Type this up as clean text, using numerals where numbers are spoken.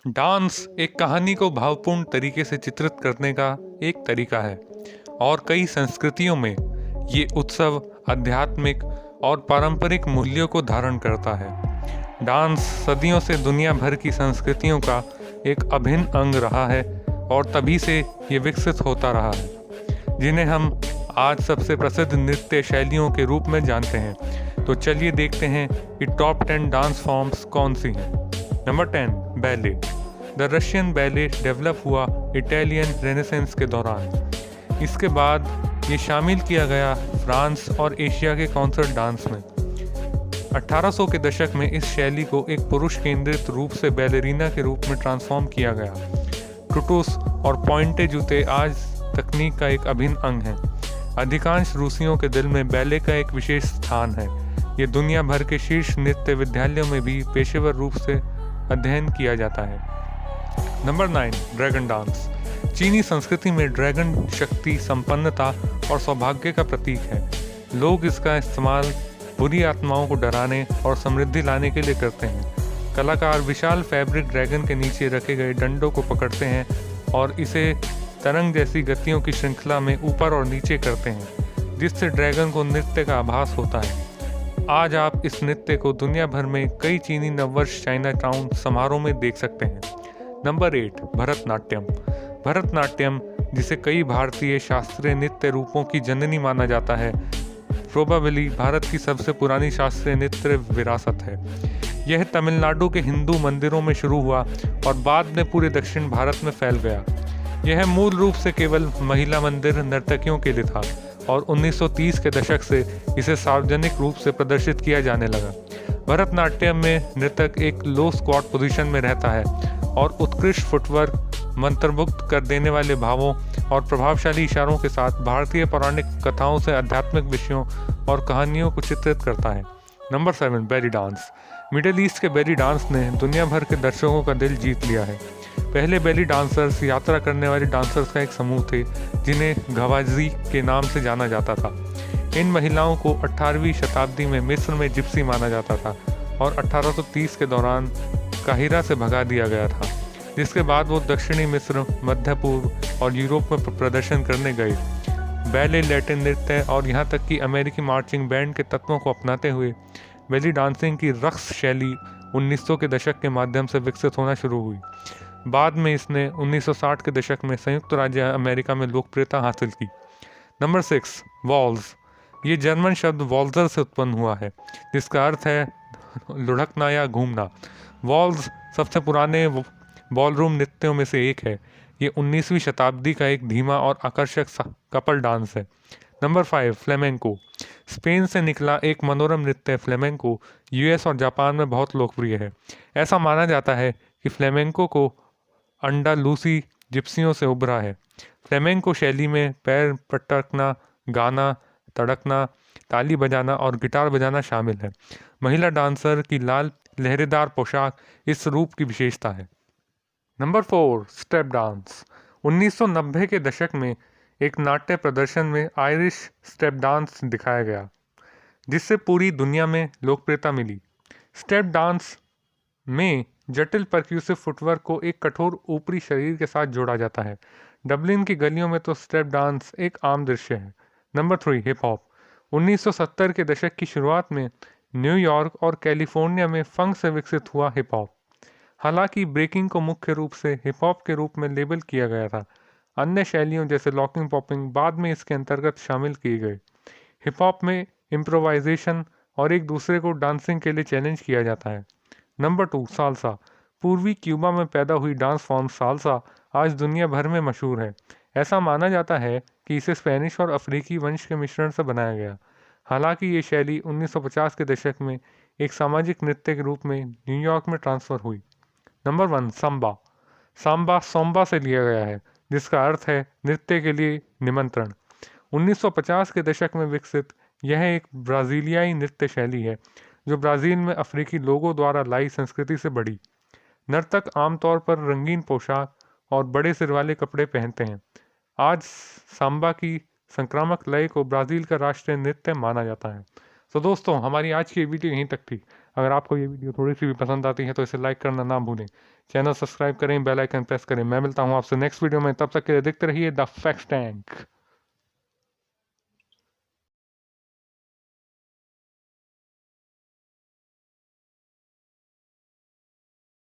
Dance एक कहानी को भावपूर्ण तरीके से चित्रित करने का एक तरीका है और कई संस्कृतियों में ये उत्सव आध्यात्मिक और पारंपरिक मूल्यों को धारण करता है। डांस सदियों से दुनिया भर की संस्कृतियों का एक अभिन्न अंग रहा है और तभी से ये विकसित होता रहा है, जिन्हें हम आज सबसे प्रसिद्ध नृत्य शैलियों के रूप में जानते हैं। तो चलिए देखते हैं कि टॉप 10 डांस फॉर्म्स कौन सी हैं। Number 10, ballet. The Russian ballet develop हुआ इटालियन रेनेसेंस के दौरान। इसके बाद ये शामिल किया गया फ्रांस और एशिया के कॉन्सर्ट डांस में। 1800 के दशक में इस शैली को एक पुरुष केंद्रित रूप से बैलेरीना के रूप में ट्रांसफॉर्म किया गया। टुटुस और पॉइंटे जूते आज तकनीक का एक अभिन्न अंग हैं। अधिकांश रूसियों के दिल में बैले का एक विशेष स्थान है। ये दुनिया भर के शीर्ष नृत्य विद्यालयों में भी पेशेवर रूप से अध्ययन किया जाता है। Number 9, dragon dance. चीनी संस्कृति में ड्रैगन शक्ति, संपन्नता और सौभाग्य का प्रतीक है। लोग इसका इस्तेमाल बुरी आत्माओं को डराने और समृद्धि लाने के लिए करते हैं। कलाकार विशाल फैब्रिक ड्रैगन के नीचे रखे गए डंडों को पकड़ते हैं और इसे तरंग जैसी गतियों की श्रृंखला में ऊपर और नीचे करते हैं, जिससे ड्रैगन को नृत्य का आभास होता है। आज आप इस नृत्य को दुनिया भर में कई चीनी नववर्ष चाइना टाउन समारोह में देख सकते हैं। नंबर 8, भरतनाट्यम। भरतनाट्यम, जिसे कई भारतीय शास्त्रीय नृत्य रूपों की जननी माना जाता है, प्रोबेबली भारत की सबसे पुरानी शास्त्रीय नृत्य विरासत है। यह तमिलनाडु के हिंदू मंदिरों में शुरू हुआ और बाद में पूरे दक्षिण भारत में फैल गया। यह मूल रूप से केवल महिला मंदिर नर्तकियों के लिए था और 1930 के दशक से इसे सार्वजनिक रूप से प्रदर्शित किया जाने लगा। भरतनाट्यम में नर्तक एक लो स्क्वाट पोजीशन में रहता है और उत्कृष्ट फुटवर्क, मंत्रमुग्ध कर देने वाले भावों और प्रभावशाली इशारों के साथ भारतीय पौराणिक कथाओं से आध्यात्मिक विषयों और कहानियों को चित्रित करता है। Number 7, belly dance. Middle east के बेली डांस ने दुनिया भर के दर्शकों का दिल जीत लिया है। पहले बेली डांसर्स यात्रा करने वाले डांसर्स का एक समूह थे, जिन्हें गवाजी के नाम से जाना जाता था। इन महिलाओं को 18वीं शताब्दी में मिस्र में जिप्सी माना जाता था और 1830 के दौरान काहिरा से भगा दिया गया था, जिसके बाद वो दक्षिणी मिस्र, मध्य पूर्व और यूरोप में प्रदर्शन करने गए। बैले, लैटिन नृत्य और यहाँ तक कि अमेरिकी मार्चिंग बैंड के तत्वों को अपनाते हुए बेली डांसिंग की रक्स शैली 1900 के दशक के माध्यम से विकसित होना शुरू हुई। बाद में इसने 1960 के दशक में संयुक्त राज्य अमेरिका में लोकप्रियता हासिल की। Number 6, walls. ये जर्मन शब्द वॉल्जर से उत्पन्न हुआ है, जिसका अर्थ है लुढ़कना या घूमना। वॉल्स सबसे पुराने बॉलरूम नृत्यों में से एक है। ये 19वीं शताब्दी का एक धीमा और आकर्षक कपल डांस है। Number 5, flamenco. स्पेन से निकला एक मनोरम नृत्य फ्लेमेंको यूएस और जापान में बहुत लोकप्रिय है। ऐसा माना जाता है कि फ्लेमेंको को अंडालूसी जिप्सियों से उभरा है। फ्लेमेंको शैली में पैर पटकना, गाना, तड़कना, ताली बजाना और गिटार बजाना शामिल है। महिला डांसर की लाल लहरेदार पोशाक इस रूप की विशेषता है। Number 4, step dance. 1990 के दशक में एक नाट्य प्रदर्शन में आयरिश स्टेप डांस दिखाया गया, जिससे पूरी दुनिया में लोकप्रियता मिली। स्टेप डांस में जटिल परक्यूसिव फुटवर्क को एक कठोर ऊपरी शरीर के साथ जोड़ा जाता है। डबलिन की गलियों में तो स्टेप डांस एक आम दृश्य है। Number 3, hip hop. 1970 के दशक की शुरुआत में न्यूयॉर्क और कैलिफोर्निया में फंक से विकसित हुआ हिप हॉप। हालांकि ब्रेकिंग को मुख्य रूप से हिप हॉप के रूप में लेबल किया गया था। अन्य शैलियों जैसे लॉकिंग, पॉपिंग बाद में इसके अंतर्गत शामिल किए गए। हिप हॉप में इम्प्रोवाइजेशन और एक दूसरे को डांसिंग के लिए चैलेंज किया जाता है। Number 2, salsa. पूर्वी क्यूबा में पैदा हुई डांस फॉर्म साल्सा आज दुनिया भर में मशहूर है। ऐसा माना जाता है कि इसे स्पेनिश और अफ्रीकी वंश के मिश्रण से बनाया गया। हालांकि ये शैली 1950 के दशक में एक सामाजिक नृत्य के रूप में न्यूयॉर्क में ट्रांसफ़र हुई। नंबर 1, सांबा। सांबा सोम्बा से लिया गया है, जिसका अर्थ है नृत्य के लिए निमंत्रण। 1950 के दशक में विकसित यह एक ब्राज़ीलियाई नृत्य शैली है, जो ब्राज़ील में अफ्रीकी लोगों द्वारा लाई संस्कृति से बढ़ी। नर्तक आमतौर पर रंगीन पोशाक और बड़े सिर वाले कपड़े पहनते हैं। आज सांबा की संक्रामक लय को ब्राज़ील का राष्ट्रीय नृत्य माना जाता है। तो दोस्तों, हमारी आज की वीडियो यहीं तक थी। अगर आपको ये वीडियो थोड़ी सी भी पसंद आती है तो इसे लाइक करना ना भूलें, चैनल सब्सक्राइब करें, बेल आइकन प्रेस करें। मैं मिलता हूँ आपसे नेक्स्ट वीडियो में, तब तक के लिए देखते रहिए द फैक्ट टैंक।